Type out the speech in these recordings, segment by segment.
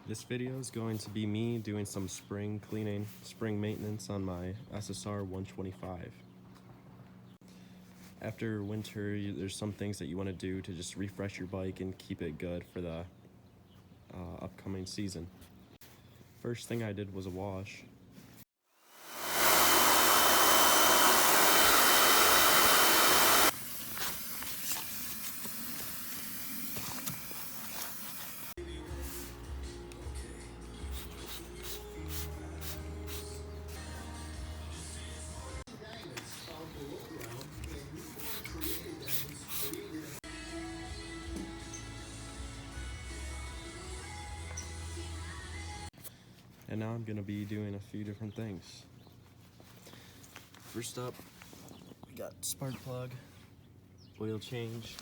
This video is going to be me doing some spring cleaning, spring maintenance on my SSR 125. After winter, there's some things that you want to do to just refresh your bike and keep it good for the upcoming season. First thing I did was a wash. And now I'm going to be doing a few different things. First up, we got spark plug, oil change,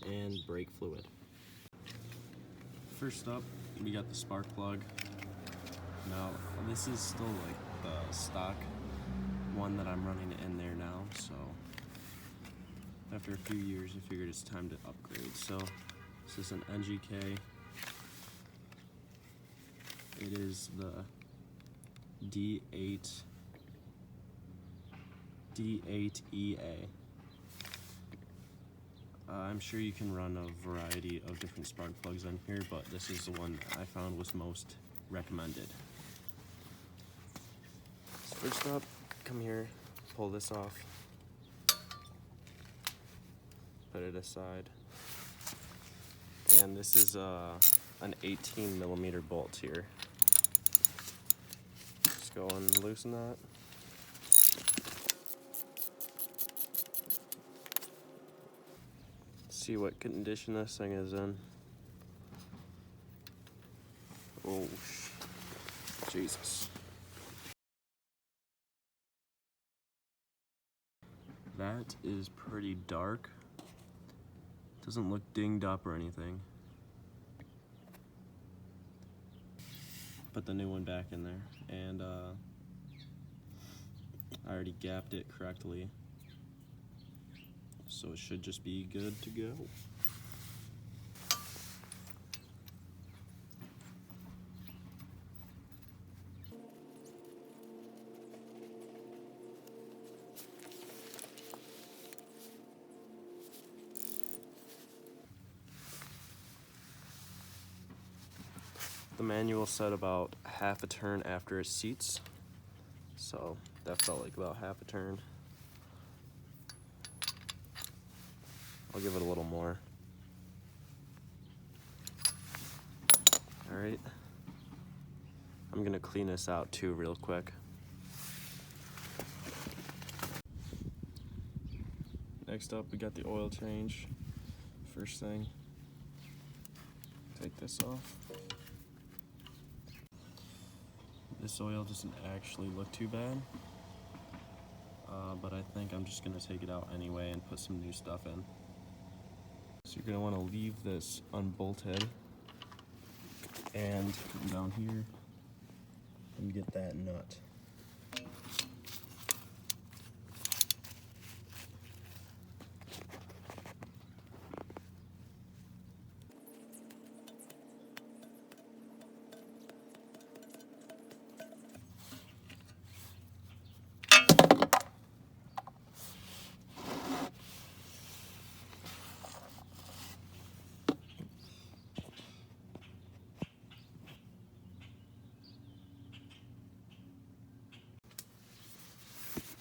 and brake fluid. First up, we got the spark plug. Now, this is still like the stock one that I'm running in there now, so after a few years, I figured it's time to upgrade. So, this is an NGK. It is the D8EA. I'm sure you can run a variety of different spark plugs on here, but this is the one that I found was most recommended. So first up, come here, pull this off, put it aside, and this is an 18mm bolt here. Just go and loosen that. See what condition this thing is in. Oh, Jesus. That is pretty dark. Doesn't look dinged up or anything. Put the new one back in there, and I already gapped it correctly, so it should just be good to go. The manual said about half a turn after it seats, so that felt like about half a turn. I'll give it a little more. Alright. I'm gonna clean this out too real quick. Next up, we got the oil change. First thing, take this off. This oil doesn't actually look too bad, but I think I'm just gonna take it out anyway and put some new stuff in. So you're gonna wanna leave this unbolted and come down here and get that nut.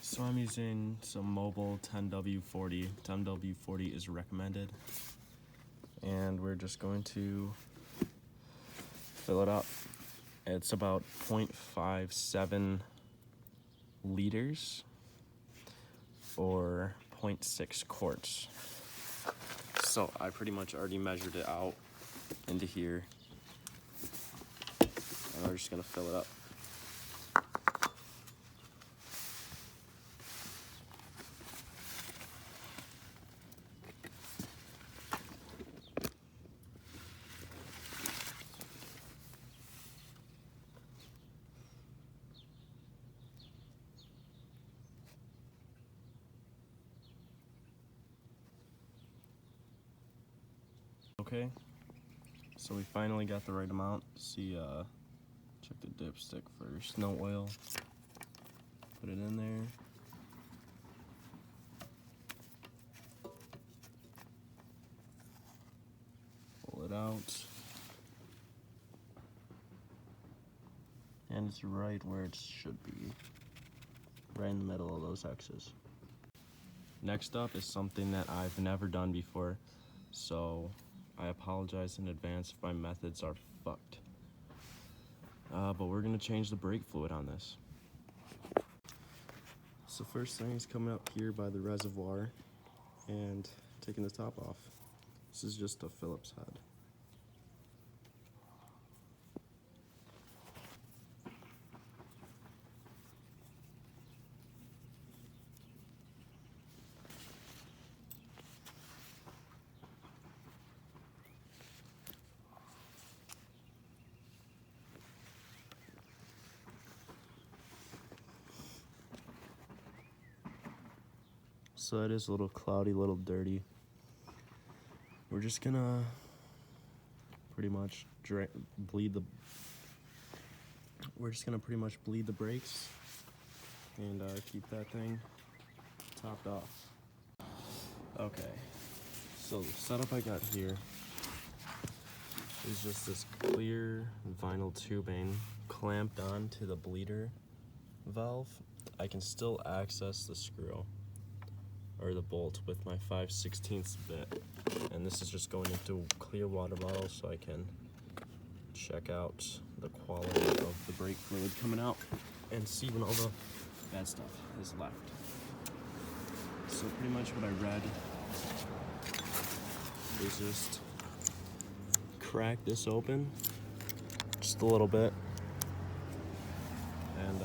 So I'm using some mobile 10W40. 10W40 is recommended. And we're just going to fill it up. It's about 0.57 liters or 0.6 quarts. So I pretty much already measured it out into here. And we're just gonna fill it up. Okay, So we finally got the right amount. See, check the dipstick first. No oil. Put it in there. Pull it out. And it's right where it should be. Right in the middle of those X's. Next up is something that I've never done before, so I apologize in advance if my methods are fucked. But we're gonna change the brake fluid on this. So first thing is coming up here by the reservoir and taking the top off. This is just a Phillips head. So it is a little cloudy, a little dirty. We're just gonna pretty much bleed the brakes and keep that thing topped off. Okay, so the setup I got here is just this clear vinyl tubing clamped onto the bleeder valve. I can still access the screw or the bolt with my 5/16 bit, and this is just going into a clear water bottle so I can check out the quality of the brake fluid coming out and see when all the bad stuff is left. So pretty much what I read is just crack this open just a little bit and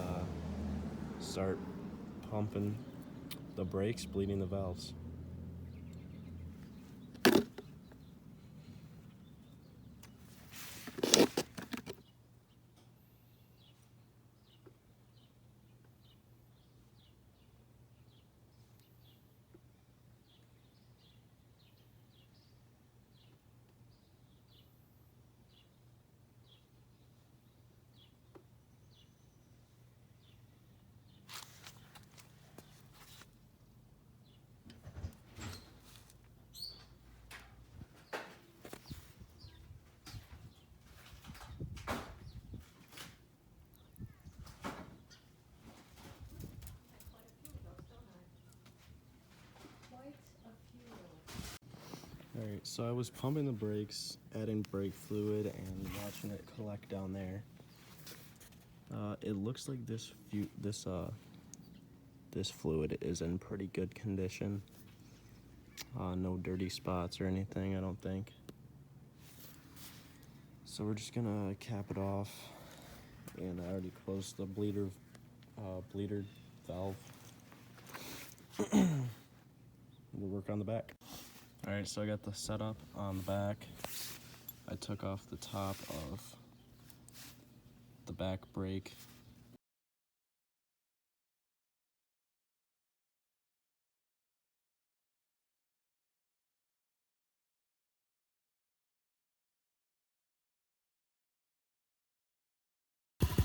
start pumping the brakes, bleeding the valves. Alright, so I was pumping the brakes, adding brake fluid, and watching it collect down there. It looks like this fluid is in pretty good condition. No dirty spots or anything, I don't think. So we're just gonna cap it off, and I already closed the bleeder valve. We'll work on the back. Alright, so I got the setup on the back. I took off the top of the back brake.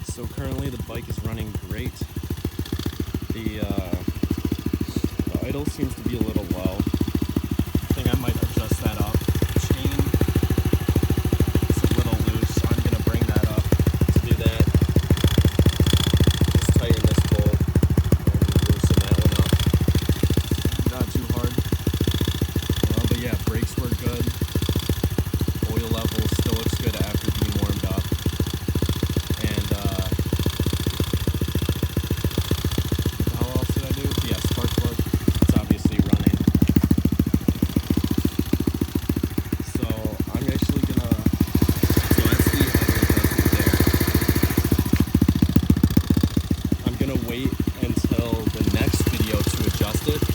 So currently the bike is running great. The idle seems to be a little low. I think I might adjust that up. The chain is a little loose, so I'm going to bring that up. To do that, just tighten this bolt and loosen that one up. Not too hard. But yeah, brakes were good. Oil level still looks good after being warmed up. And how else did I do? Yeah, spark plug. It's obviously running. So I'm actually gonna. So that's the other adjustment there. I'm gonna wait until the next video to adjust it.